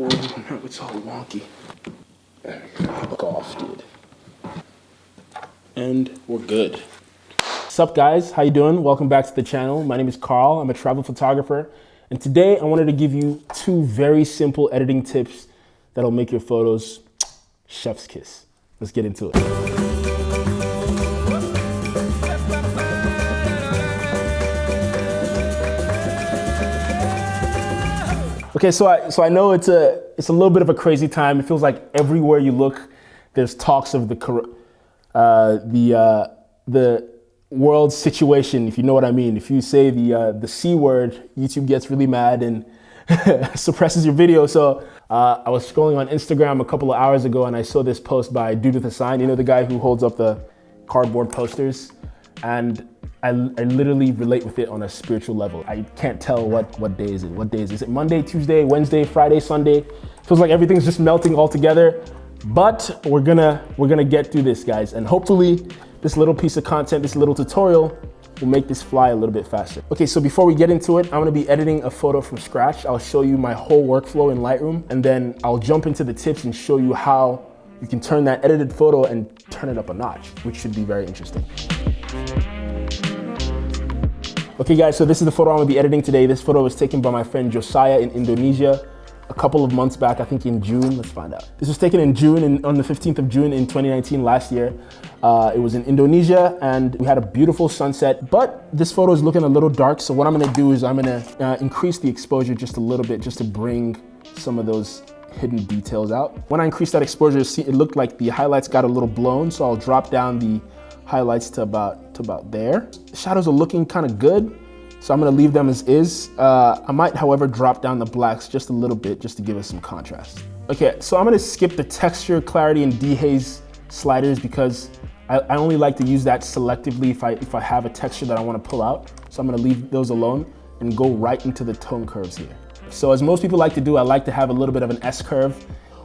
Oh no, it's all wonky. There we go. Look off, dude. And we're good. What's up, guys? How you doing? Welcome back to the channel. My name is Karl. I'm a travel photographer. And today I wanted to give you two very simple editing tips that'll make your photos chef's kiss. Let's get into it. Okay, so I know it's a little bit of a crazy time. It feels like everywhere you look, there's talks of the world situation, if you know what I mean. If you say the C word, YouTube gets really mad and suppresses your video. So I was scrolling on Instagram a couple of hours ago and I saw this post by Dude with a Sign, you know, the guy who holds up the cardboard posters. And I literally relate with it on a spiritual level. I can't tell what day is it. What day is it? Is it Monday, Tuesday, Wednesday, Friday, Sunday? Feels like everything's just melting all together. But we're gonna get through this, guys. And hopefully this little piece of content, this little tutorial will make this fly a little bit faster. Okay, so before we get into it, I'm gonna be editing a photo from scratch. I'll show you my whole workflow in Lightroom, and then I'll jump into the tips and show you how you can turn that edited photo and turn it up a notch, which should be very interesting. Okay guys, so this is the photo I'm gonna be editing today. This photo was taken by my friend Josiah in Indonesia a couple of months back, I think in June, let's find out. This was taken in June, on the 15th of June in 2019, last year. It was in Indonesia and we had a beautiful sunset, but this photo is looking a little dark. So what I'm gonna do is I'm gonna increase the exposure just a little bit, just to bring some of those hidden details out. When I increased that exposure, see, it looked like the highlights got a little blown, so I'll drop down the highlights to about there. The shadows are looking kind of good, so I'm gonna leave them as is. I might, however, drop down the blacks just a little bit just to give us some contrast. Okay, so I'm gonna skip the texture, clarity, and dehaze sliders because I only like to use that selectively if I have a texture that I wanna pull out. So I'm gonna leave those alone and go right into the tone curves here. So as most people like to do, I like to have a little bit of an S curve.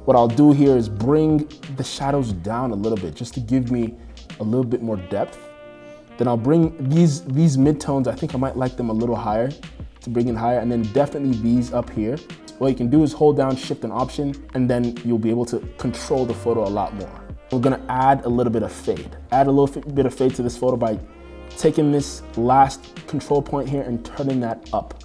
What I'll do here is bring the shadows down a little bit just to give me a little bit more depth. Then I'll bring these midtones, I think I might like them a little higher, to bring in higher, and then definitely these up here. What you can do is hold down Shift and Option, and then you'll be able to control the photo a lot more. We're gonna add a little bit of fade. Add a little bit of fade to this photo by taking this last control point here and turning that up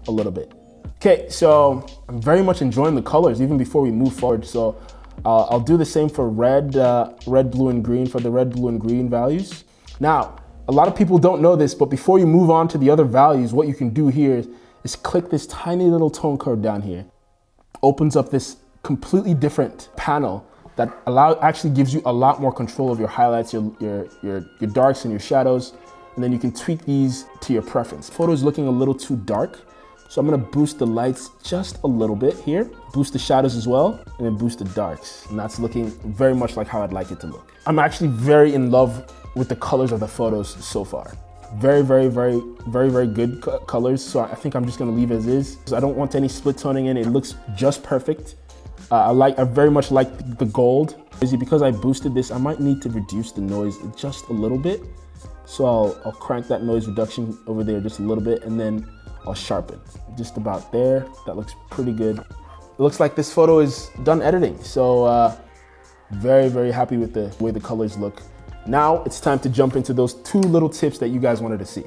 a little bit. Okay, so I'm very much enjoying the colors even before we move forward. So I'll do the same for red, blue, and green, for the red, blue, and green values. Now, a lot of people don't know this, but before you move on to the other values, what you can do here is click this tiny little tone curve down here. Opens up this completely different panel that actually gives you a lot more control of your highlights, your darks and your shadows, and then you can tweak these to your preference. Photo is looking a little too dark, so I'm gonna boost the lights just a little bit here, boost the shadows as well, and then boost the darks. And that's looking very much like how I'd like it to look. I'm actually very in love with the colors of the photos so far. Very good colors. So I think I'm just gonna leave as is. So I don't want any split toning in. It looks just perfect. I very much like the gold. Because I boosted this, I might need to reduce the noise just a little bit. So I'll crank that noise reduction over there just a little bit, and then I'll sharpen. Just about there. That looks pretty good. It looks like this photo is done editing. So very happy with the way the colors look. Now it's time to jump into those two little tips that you guys wanted to see.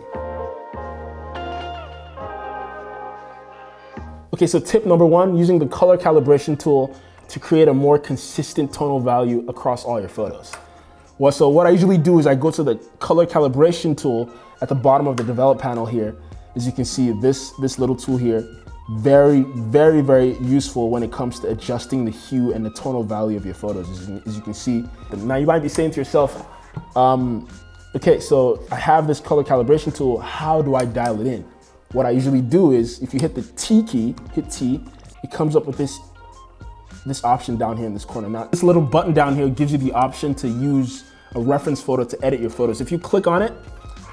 Okay, so tip number one, using the color calibration tool to create a more consistent tonal value across all your photos. Well, so what I usually do is I go to the color calibration tool at the bottom of the develop panel here. As you can see, this little tool here, very useful when it comes to adjusting the hue and the tonal value of your photos, as you can see. Now you might be saying to yourself, okay, so I have this color calibration tool, how do I dial it in? What I usually do is, if you hit the T key, hit T, it comes up with this option down here in this corner. Now, this little button down here gives you the option to use a reference photo to edit your photos. If you click on it,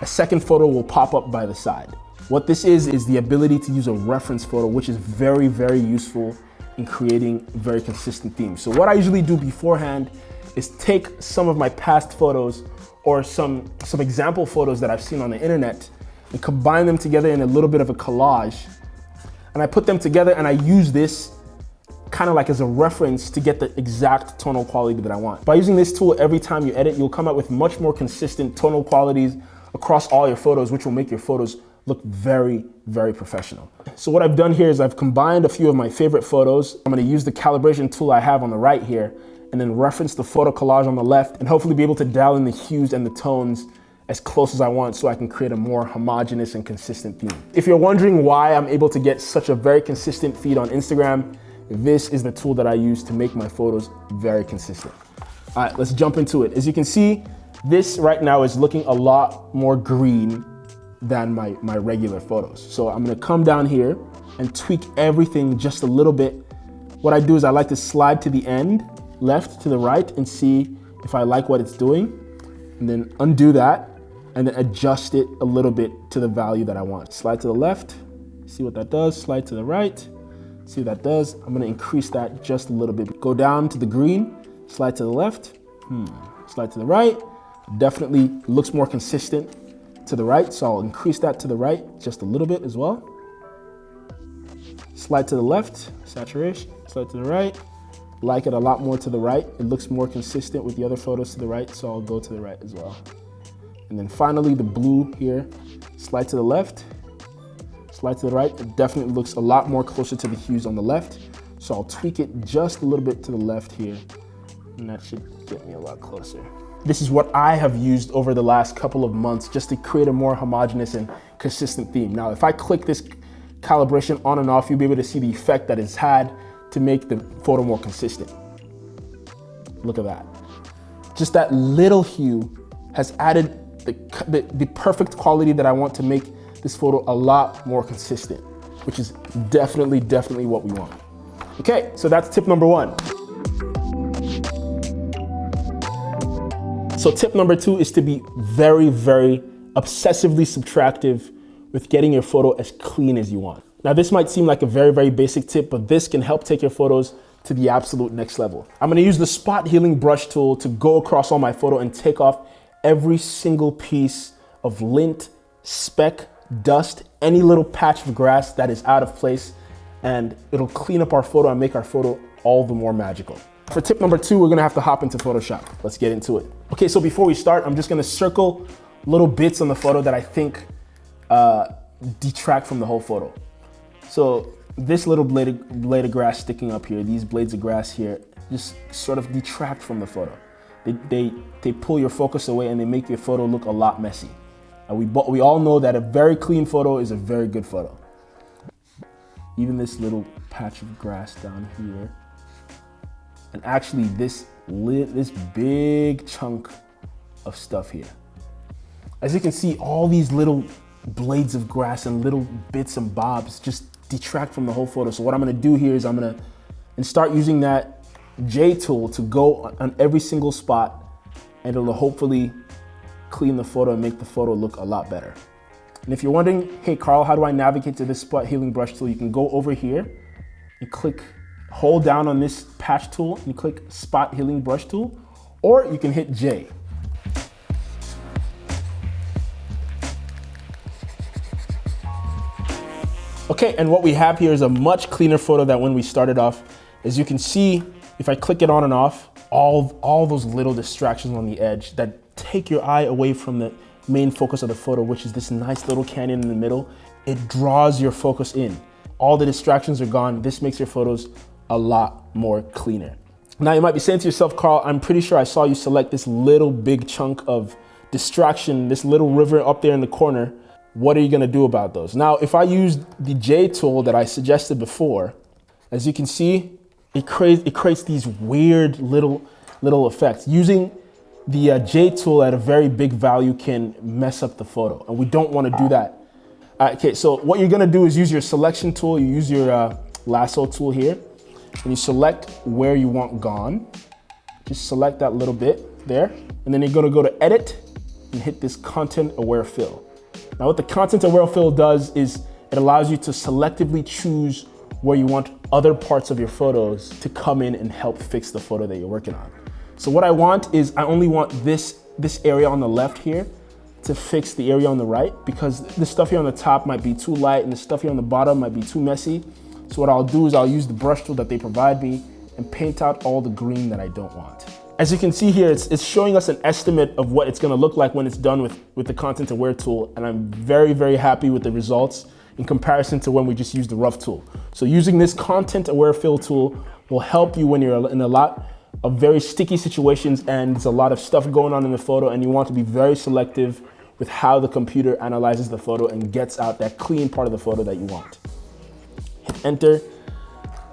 a second photo will pop up by the side. What this is the ability to use a reference photo, which is very useful in creating very consistent themes. So what I usually do beforehand is take some of my past photos or some example photos that I've seen on the internet and combine them together in a little bit of a collage. And I put them together and I use this kind of like as a reference to get the exact tonal quality that I want. By using this tool every time you edit, you'll come up with much more consistent tonal qualities across all your photos, which will make your photos look very, very professional. So what I've done here is I've combined a few of my favorite photos. I'm gonna use the calibration tool I have on the right here, and then reference the photo collage on the left, and hopefully be able to dial in the hues and the tones as close as I want so I can create a more homogeneous and consistent theme. If you're wondering why I'm able to get such a very consistent feed on Instagram, this is the tool that I use to make my photos very consistent. All right, let's jump into it. As you can see, this right now is looking a lot more green than my regular photos. So I'm gonna come down here and tweak everything just a little bit. What I do is I like to slide to the end, left to the right, and see if I like what it's doing, and then undo that, and then adjust it a little bit to the value that I want. Slide to the left, see what that does, slide to the right, see what that does. I'm gonna increase that just a little bit. Go down to the green, slide to the left, slide to the right. Definitely looks more consistent to the right, so I'll increase that to the right just a little bit as well. Slide to the left, saturation, slide to the right. Like it a lot more to the right. It looks more consistent with the other photos to the right, so I'll go to the right as well. And then finally the blue here, slide to the left, slide to the right. It definitely looks a lot more closer to the hues on the left, so I'll tweak it just a little bit to the left here, and that should get me a lot closer. This is what I have used over the last couple of months just to create a more homogeneous and consistent theme. Now, if I click this calibration on and off, you'll be able to see the effect that it's had to make the photo more consistent. Look at that. Just that little hue has added the perfect quality that I want to make this photo a lot more consistent, which is definitely what we want. Okay, so that's tip number one. So tip number two is to be very, very obsessively subtractive with getting your photo as clean as you want. Now, this might seem like a very, very basic tip, but this can help take your photos to the absolute next level. I'm gonna use the spot healing brush tool to go across all my photo and take off every single piece of lint, speck, dust, any little patch of grass that is out of place, and it'll clean up our photo and make our photo all the more magical. For tip number two, we're gonna have to hop into Photoshop. Let's get into it. Okay, so before we start, I'm just gonna circle little bits on the photo that I think detract from the whole photo. So this little blade of grass sticking up here, these blades of grass here, just sort of detract from the photo. They pull your focus away and they make your photo look a lot messy. And we all know that a very clean photo is a very good photo. Even this little patch of grass down here, and actually this big chunk of stuff here. As you can see, all these little blades of grass and little bits and bobs just detract from the whole photo. So what I'm gonna do here is I'm gonna start using that J tool to go on every single spot, and it'll hopefully clean the photo and make the photo look a lot better. And if you're wondering, hey Carl, how do I navigate to this spot healing brush tool? You can go over here and hold down on this patch tool and click spot healing brush tool, or you can hit J. Okay, and what we have here is a much cleaner photo than when we started off. As you can see, if I click it on and off, all those little distractions on the edge that take your eye away from the main focus of the photo, which is this nice little canyon in the middle, it draws your focus in. All the distractions are gone. This makes your photos a lot more cleaner. Now you might be saying to yourself, Carl, I'm pretty sure I saw you select this little big chunk of distraction, this little river up there in the corner. What are you gonna do about those? Now, if I use the J tool that I suggested before, as you can see, it creates these weird little effects. Using the J tool at a very big value can mess up the photo, and we don't wanna do that. Okay, so what you're gonna do is use your selection tool, you use your lasso tool here, and you select where you want gone. Just select that little bit there, and then you're gonna go to edit and hit this content aware fill. Now what the content aware fill does is it allows you to selectively choose where you want other parts of your photos to come in and help fix the photo that you're working on. So what I want is I only want this area on the left here to fix the area on the right, because the stuff here on the top might be too light and the stuff here on the bottom might be too messy. So what I'll do is I'll use the brush tool that they provide me and paint out all the green that I don't want. As you can see here, it's showing us an estimate of what it's gonna look like when it's done with the Content Aware tool, and I'm very, very happy with the results in comparison to when we just used the rough tool. So using this Content Aware fill tool will help you when you're in a lot of very sticky situations and there's a lot of stuff going on in the photo and you want to be very selective with how the computer analyzes the photo and gets out that clean part of the photo that you want. Hit enter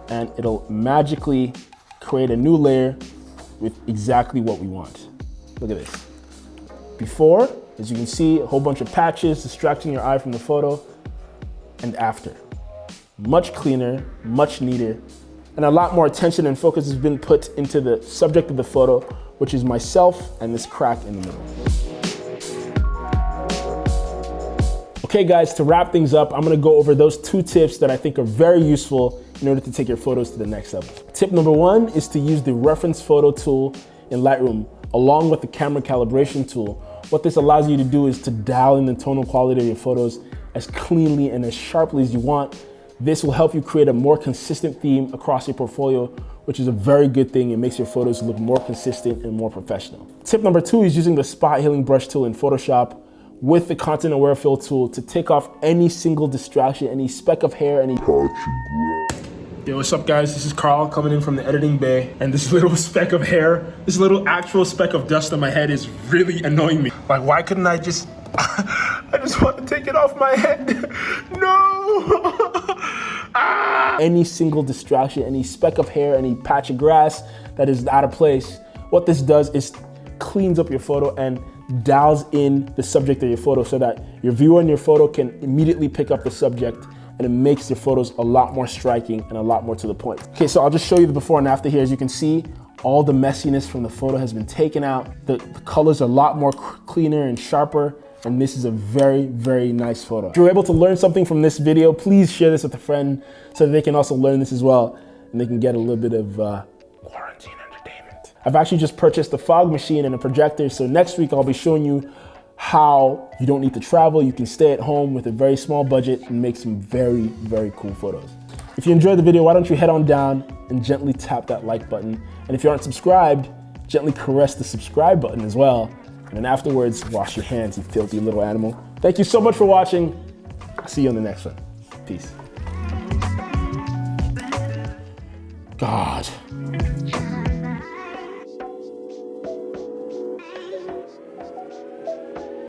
and it'll magically create a new layer with exactly what we want. Look at this. Before, as you can see, a whole bunch of patches distracting your eye from the photo, and after. Much cleaner, much neater, and a lot more attention and focus has been put into the subject of the photo, which is myself and this crack in the middle. Okay guys, to wrap things up, I'm gonna go over those 2 tips that I think are very useful in order to take your photos to the next level. Tip number 1 is to use the reference photo tool in Lightroom along with the camera calibration tool. What this allows you to do is to dial in the tonal quality of your photos as cleanly and as sharply as you want. This will help you create a more consistent theme across your portfolio, which is a very good thing. It makes your photos look more consistent and more professional. Tip number 2 is using the spot healing brush tool in Photoshop with the Content Aware fill tool to take off any single distraction, any speck of hair, any... Yo, what's up guys? This is Karl coming in from the editing bay, and this little speck of hair, this little actual speck of dust on my head is really annoying me. Like, why couldn't I just, I just want to take it off my head. No! Any single distraction, any speck of hair, any patch of grass that is out of place, what this does is cleans up your photo and dials in the subject of your photo so that your viewer in your photo can immediately pick up the subject, and it makes your photos a lot more striking and a lot more to the point. Okay, so I'll just show you the before and after here. As you can see, all the messiness from the photo has been taken out. The colors are a lot more cleaner and sharper, and this is a very, very nice photo. If you're able to learn something from this video, please share this with a friend so that they can also learn this as well, and they can get a little bit of quarantine entertainment. I've actually just purchased a fog machine and a projector, so next week I'll be showing you how you don't need to travel. You can stay at home with a very small budget and make some very, very cool photos. If you enjoyed the video, why don't you head on down and gently tap that like button. And if you aren't subscribed, gently caress the subscribe button as well. And then afterwards, wash your hands, you filthy little animal. Thank you so much for watching. I'll see you on the next one. Peace. God.